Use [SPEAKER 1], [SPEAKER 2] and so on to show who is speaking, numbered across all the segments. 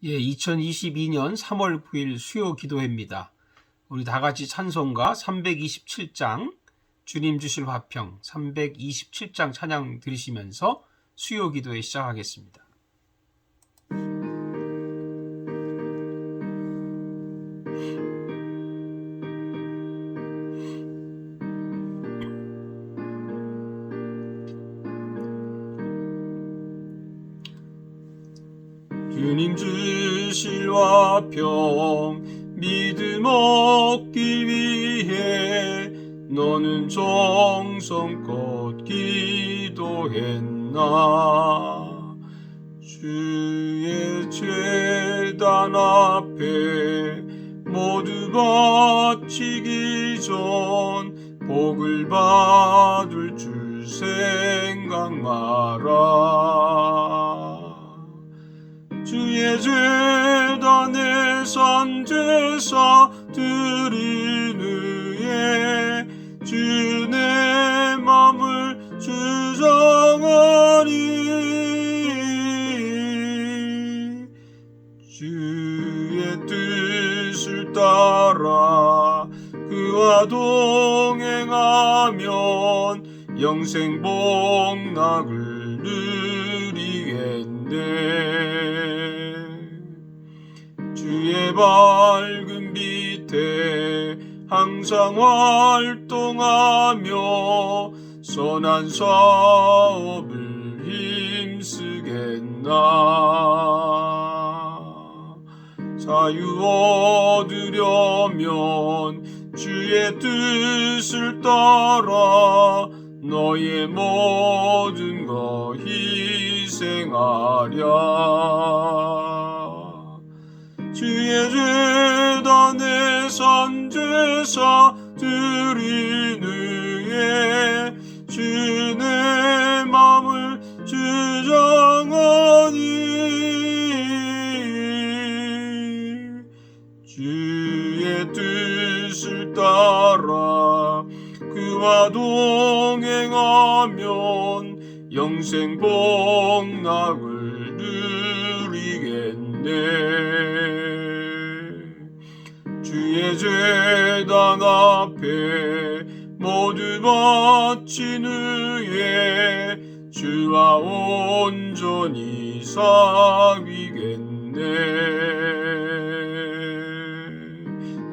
[SPEAKER 1] 2022년 3월 9일 수요 기도회입니다. 우리 다 같이 찬송가 327장 주님 주실 화평 327장 찬양 들으시면서 수요 기도회 시작하겠습니다. 주님 주실 화평 믿음 얻기 위해 너는 정성껏 기도했나. 주의 제단 앞에 모두 바치기 전 복을 받을 줄 생각 마라. 주의 제단에 산제사 드린 후에 주 내 맘을 주장하니. 주의 뜻을 따라 그와 동행하면 영생 복락을 누리겠네. 주의 밝은 빛에 항상 활동하며 선한 사업을 힘쓰겠나. 자유 얻으려면 주의 뜻을 따라 너의 모든 것 희생하랴. 주의 제단에 산제사 드린 후에 주 내 맘을 주장하니. 주의 뜻을 따라 그와 동행하면 영생 복락을 누리겠네. 주의 제단 앞에 모두 바친 후에 주와 온전히 사귀겠네.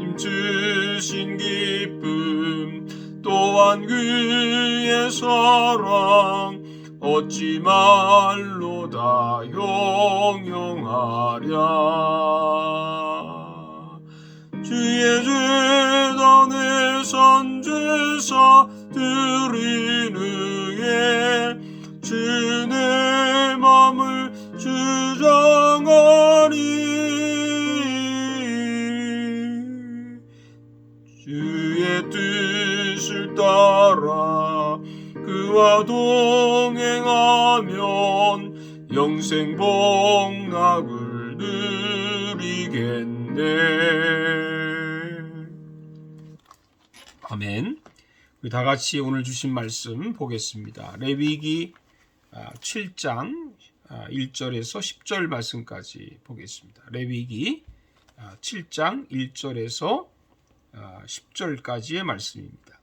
[SPEAKER 1] 힘주신 기쁨 또한 그의 사랑 어찌 말로 다 형용하랴. 주의 제단에 산제사 드린 후에 주 내 맘을 주장하니. 주의 뜻을 따라 그와 동행하면 영생 복락을 누리겠네. 아멘. 우리 다 같이 오늘 주신 말씀 보겠습니다. 레위기 7장 1절에서 10절 말씀까지 보겠습니다. 레위기 7장 1절에서 10절까지의 말씀입니다.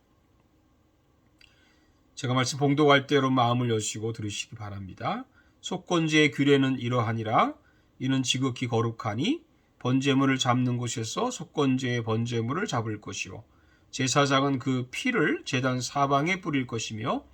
[SPEAKER 1] 제가 말씀 봉독할 때 여러분 마음을 여시고 들으시기 바랍니다. 속건제의 규례는 이러하니라. 이는 지극히 거룩하니 번제물을 잡는 곳에서 속건제의 번제물을 잡을 것이요 제사장은 그 피를 제단 사방에 뿌릴 것이며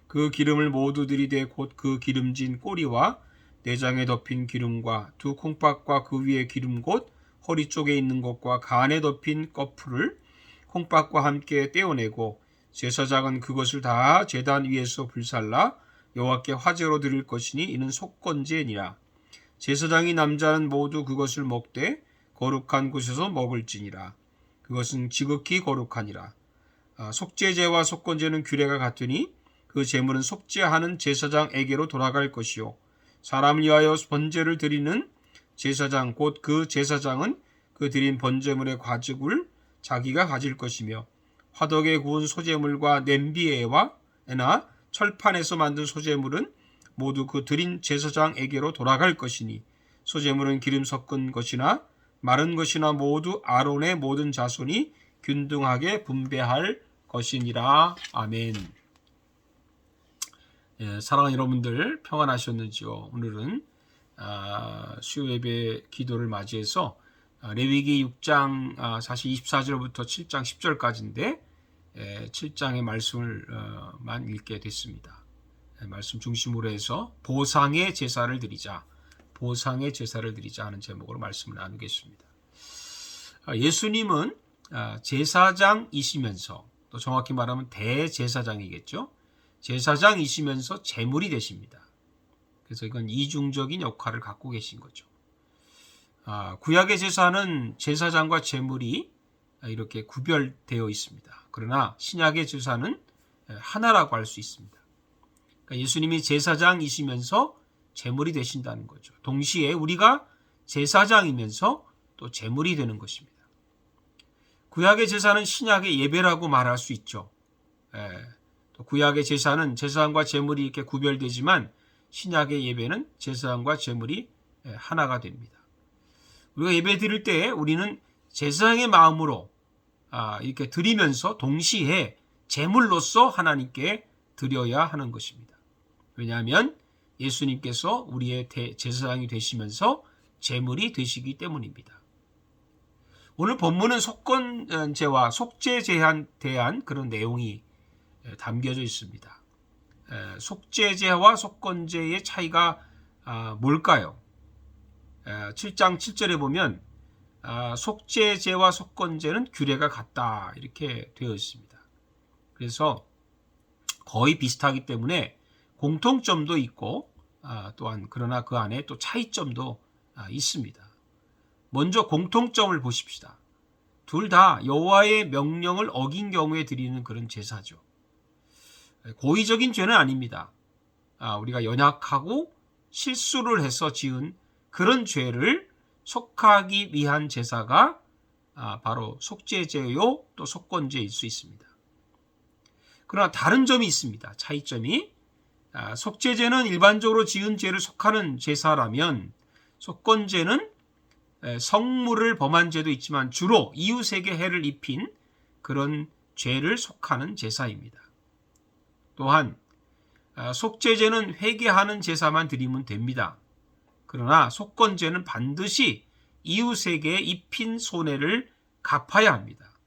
[SPEAKER 1] 그 기름을 모두 들이대 곧 그 기름진 꼬리와 내장에 덮인 기름과 두 콩밥과 그 위에 기름 곧 허리 쪽에 있는 것과 간에 덮인 꺼풀을 콩밥과 함께 떼어내고 제사장은 그것을 다 제단 위에서 불살라 여호와께 화제로 드릴 것이니 이는 속건제니라. 제사장이 남자는 모두 그것을 먹되 거룩한 곳에서 먹을지니라. 그것은 지극히 거룩하니라. 속죄제와 속건제는 규례가 같으니 그 제물은 속죄하는 제사장에게로 돌아갈 것이요 사람을 위하여 번제를 드리는 제사장 곧 그 제사장은 그 드린 번제물의 과즙을 자기가 가질 것이며 화덕에 구운 소제물과 냄비에나 철판에서 만든 소제물은 모두 그 드린 제사장에게로 돌아갈 것이니 소재물은 기름 섞은 것이나 마른 것이나 모두 아론의 모든 자손이 균등하게 분배할 것이니라. 아멘. 사랑하는 여러분들 평안하셨는지요? 오늘은 수요 예배 기도를 맞이해서 레위기 6장 사실 24절부터 7장 10절까지인데 7장의 말씀을 만 읽게 됐습니다. 말씀 중심으로 해서 보상의 제사를 드리자, 보상의 제사를 드리자 하는 제목으로 말씀을 나누겠습니다. 예수님은 제사장이시면서, 또 정확히 말하면 대제사장이겠죠. 제사장이시면서 제물이 되십니다. 그래서 이건 이중적인 역할을 갖고 계신 거죠. 구약의 제사는 제사장과 제물이 이렇게 구별되어 있습니다. 그러나 신약의 제사는 하나라고 할 수 있습니다. 그러니까 예수님이 제사장이시면서 제물이 되신다는 거죠. 동시에 우리가 제사장이면서 또 제물이 되는 것입니다. 구약의 제사는 신약의 예배라고 말할 수 있죠. 또 구약의 제사는 제사장과 제물이 이렇게 구별되지만 신약의 예배는 제사장과 제물이 하나가 됩니다. 우리가 예배 드릴 때 우리는 제사장의 마음으로 이렇게 드리면서 동시에 제물로서 하나님께 드려야 하는 것입니다. 왜냐하면 예수님께서 우리의 제사장이 되시면서 제물이 되시기 때문입니다. 오늘 본문은 속건제와 속죄제에 대한 그런 내용이 담겨져 있습니다. 속죄제와 속건제의 차이가 뭘까요? 7장 7절에 보면 속죄제와 속건제는 규례가 같다 이렇게 되어 있습니다. 그래서 거의 비슷하기 때문에 공통점도 있고 또한 그러나 그 안에 또 차이점도 있습니다. 먼저 공통점을 보십시다. 둘 다 여호와의 명령을 어긴 경우에 드리는 그런 제사죠. 고의적인 죄는 아닙니다. 우리가 연약하고 실수를 해서 지은 그런 죄를 속하기 위한 제사가 바로 속죄제요 또 속건제일 수 있습니다. 그러나 다른 점이 있습니다. 차이점이 속죄제는 일반적으로 지은 죄를 속하는 제사라면 속건제는 성물을 범한 죄도 있지만 주로 이웃에게 해를 입힌 그런 죄를 속하는 제사입니다. 또한 속죄제는 회개하는 제사만 드리면 됩니다. 그러나 속건제는 반드시 이웃에게 입힌 손해를 갚아야 합니다.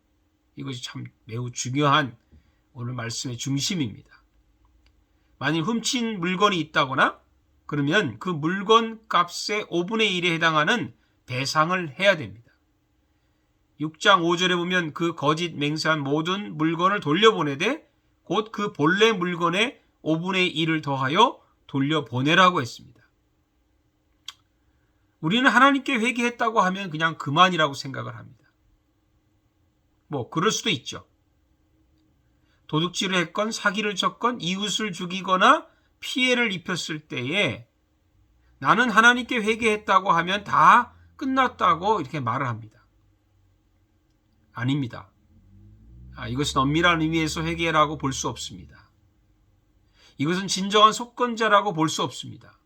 [SPEAKER 1] 이것이 참 매우 중요한 오늘 말씀의 중심입니다. 만일 훔친 물건이 있다거나 그러면 그 물건 값의 5분의 1에 해당하는 배상을 해야 됩니다. 6장 5절에 보면 그 거짓 맹세한 모든 물건을 돌려보내되 곧 그 본래 물건의 5분의 1을 더하여 돌려보내라고 했습니다. 우리는 하나님께 회개했다고 하면 그냥 그만이라고 생각을 합니다. 그럴 수도 있죠. 도둑질을 했건 사기를 쳤건 이웃을 죽이거나 피해를 입혔을 때에 나는 하나님께 회개했다고 하면 다 끝났다고 이렇게 말을 합니다. 아닙니다. 이것은 엄밀한 의미에서 회개라고 볼 수 없습니다. 이것은 진정한 속건제라고 볼 수 없습니다.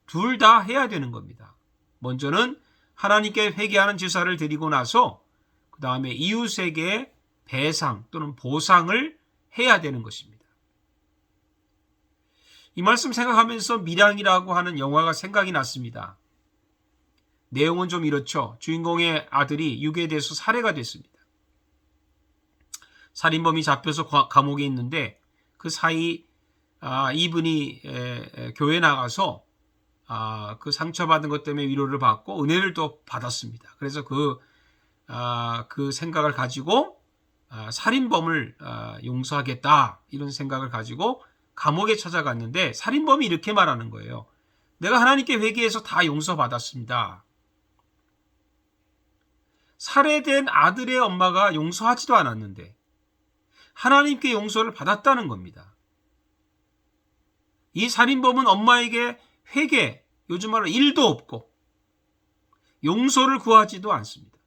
[SPEAKER 1] 둘 다 해야 되는 겁니다. 먼저는 하나님께 회개하는 제사를 드리고 나서 그 다음에 이웃에게 배상 또는 보상을 해야 되는 것입니다. 이 말씀 생각하면서 밀양이라고 하는 영화가 생각이 났습니다. 내용은 좀 이렇죠. 주인공의 아들이 유괴돼서 살해가 됐습니다. 살인범이 잡혀서 감옥에 있는데 그 사이 이분이 교회 나가서 그 상처받은 것 때문에 위로를 받고 은혜를 또 받았습니다. 그래서 그 생각을 가지고 살인범을 용서하겠다 이런 생각을 가지고 감옥에 찾아갔는데 살인범이 이렇게 말하는 거예요. 내가 하나님께 회개해서 다 용서받았습니다. 살해된 아들의 엄마가 용서하지도 않았는데 하나님께 용서를 받았다는 겁니다. 이 살인범은 엄마에게 회개, 요즘 말로 일도 없고 용서를 구하지도 않습니다.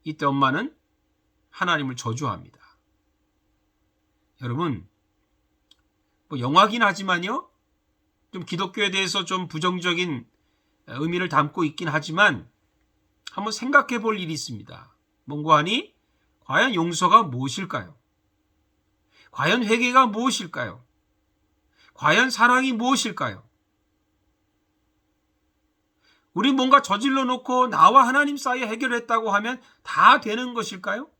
[SPEAKER 1] 이때 엄마는 하나님을 저주합니다. 여러분, 영화긴 하지만요, 좀 기독교에 대해서 좀 부정적인 의미를 담고 있긴 하지만 한번 생각해 볼 일이 있습니다. 뭔가 하니 과연 용서가 무엇일까요? 과연 회개가 무엇일까요? 과연 사랑이 무엇일까요? 우리 뭔가 저질러 놓고 나와 하나님 사이에 해결했다고 하면 다 되는 것일까요?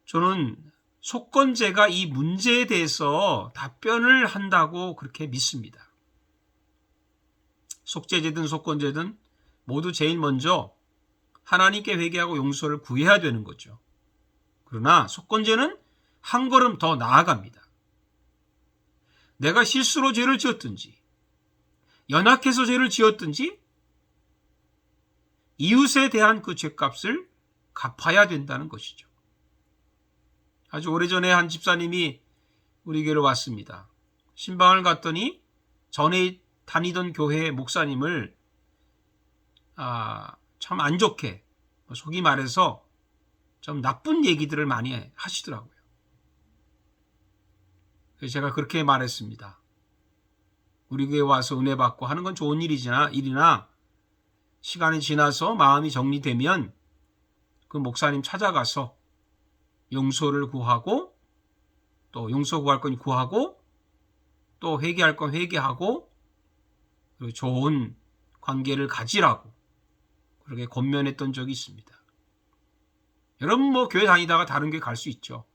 [SPEAKER 1] 저는 속건제가 이 문제에 대해서 답변을 한다고 그렇게 믿습니다. 속죄제든 속건제든 모두 제일 먼저 하나님께 회개하고 용서를 구해야 되는 거죠. 그러나 속건제는 한 걸음 더 나아갑니다. 내가 실수로 죄를 지었든지 연약해서 죄를 지었든지 이웃에 대한 그 죄값을 갚아야 된다는 것이죠. 아주 오래전에 한 집사님이 우리 교회로 왔습니다. 신방을 갔더니 전에 다니던 교회 목사님을 참 안 좋게, 속이 말해서 좀 나쁜 얘기들을 많이 하시더라고요. 그래서 제가 그렇게 말했습니다. 우리 교회 와서 은혜 받고 하는 건 좋은 일이나 시간이 지나서 마음이 정리되면 그 목사님 찾아가서 용서를 구하고, 또 용서 구할 건 구하고, 또 회개할 건 회개하고, 그리고 좋은 관계를 가지라고 그렇게 권면했던 적이 있습니다. 여러분 교회 다니다가 다른 교회 갈 수 있죠.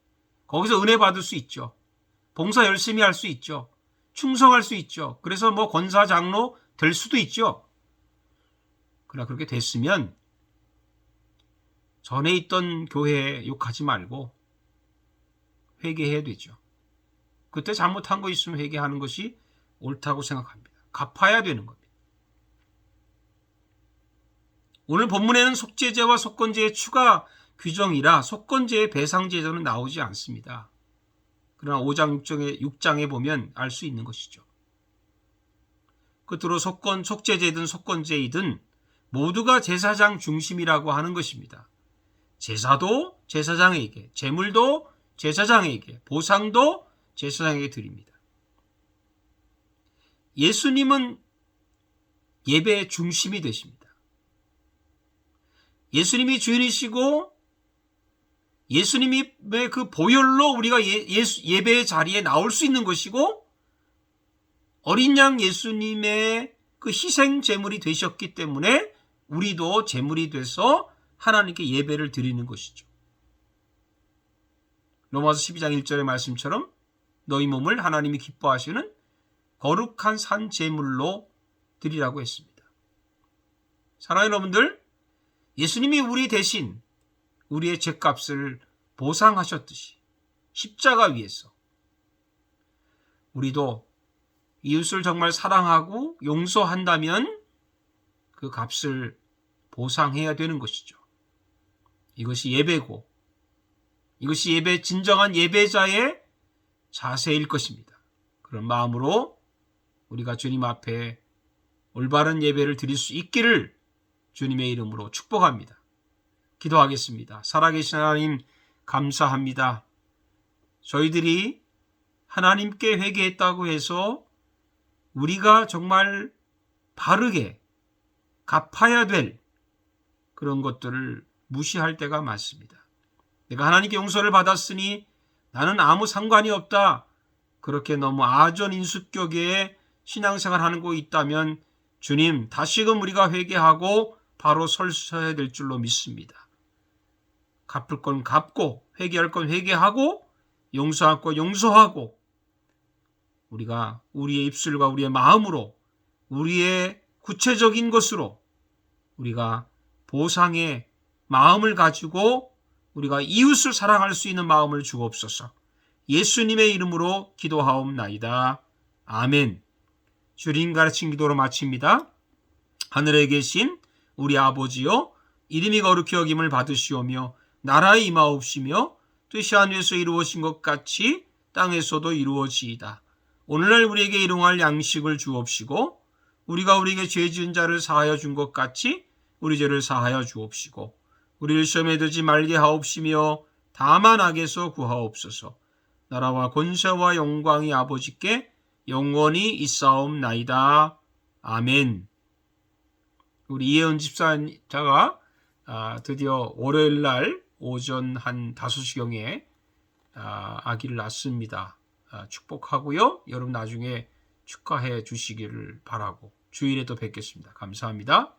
[SPEAKER 1] 거기서 은혜 받을 수 있죠. 봉사 열심히 할 수 있죠. 충성할 수 있죠. 그래서 권사 장로 될 수도 있죠. 그러나 그렇게 됐으면 전에 있던 교회에 욕하지 말고 회개해야 되죠. 그때 잘못한 거 있으면 회개하는 것이 옳다고 생각합니다. 갚아야 되는 겁니다. 오늘 본문에는 속죄제와 속건제의 추가 규정이라 속건제의 배상제도는 나오지 않습니다. 그러나 5장 6장에 보면 알 수 있는 것이죠. 끝으로 속죄제든 속건제이든 모두가 제사장 중심이라고 하는 것입니다. 제사도 제사장에게, 제물도 제사장에게, 보상도 제사장에게 드립니다. 예수님은 예배의 중심이 되십니다. 예수님이 주인이시고 예수님의 그 보혈로 우리가 예배의 자리에 나올 수 있는 것이고, 어린 양 예수님의 그 희생 제물이 되셨기 때문에 우리도 제물이 돼서 하나님께 예배를 드리는 것이죠. 로마서 12장 1절의 말씀처럼 너희 몸을 하나님이 기뻐하시는 거룩한 산 제물로 드리라고 했습니다. 사랑하는 여러분들, 예수님이 우리 대신 우리의 죄값을 보상하셨듯이 십자가 위에서 우리도 이웃을 정말 사랑하고 용서한다면 그 값을 보상해야 되는 것이죠. 이것이 예배고, 이것이 진정한 예배자의 자세일 것입니다. 그런 마음으로 우리가 주님 앞에 올바른 예배를 드릴 수 있기를 주님의 이름으로 축복합니다. 기도하겠습니다. 살아계신 하나님, 감사합니다. 저희들이 하나님께 회개했다고 해서 우리가 정말 바르게 갚아야 될 그런 것들을 무시할 때가 많습니다. 내가 하나님께 용서를 받았으니 나는 아무 상관이 없다, 그렇게 너무 아전인수격의 신앙생활하는 거 있다면 주님, 다시금 우리가 회개하고 바로 설서야 될 줄로 믿습니다. 갚을 건 갚고, 회개할 건 회개하고, 용서할 건 용서하고, 우리가 우리의 입술과 우리의 마음으로, 우리의 구체적인 것으로 우리가 보상의 마음을 가지고 우리가 이웃을 사랑할 수 있는 마음을 주옵소서. 예수님의 이름으로 기도하옵나이다. 아멘. 주님 가르친 기도로 마칩니다. 하늘에 계신 우리 아버지여, 이름이 거룩히 여김을 받으시오며 나라에 임하옵시며 뜻이 하늘에서 이루어진 것 같이 땅에서도 이루어지이다. 오늘날 우리에게 일용할 양식을 주옵시고, 우리가 우리에게 죄 지은 자를 사하여 준 것 같이 우리 죄를 사하여 주옵시고, 우리를 시험에 들지 말게 하옵시며 다만 악에서 구하옵소서. 나라와 권세와 영광이 아버지께 영원히 있사옵나이다. 아멘. 우리 이혜은 집사자가 드디어 월요일 날 오전 한 5시경에 아기를 낳습니다. 축복하고요. 여러분 나중에 축하해 주시기를 바라고 주일에 또 뵙겠습니다. 감사합니다.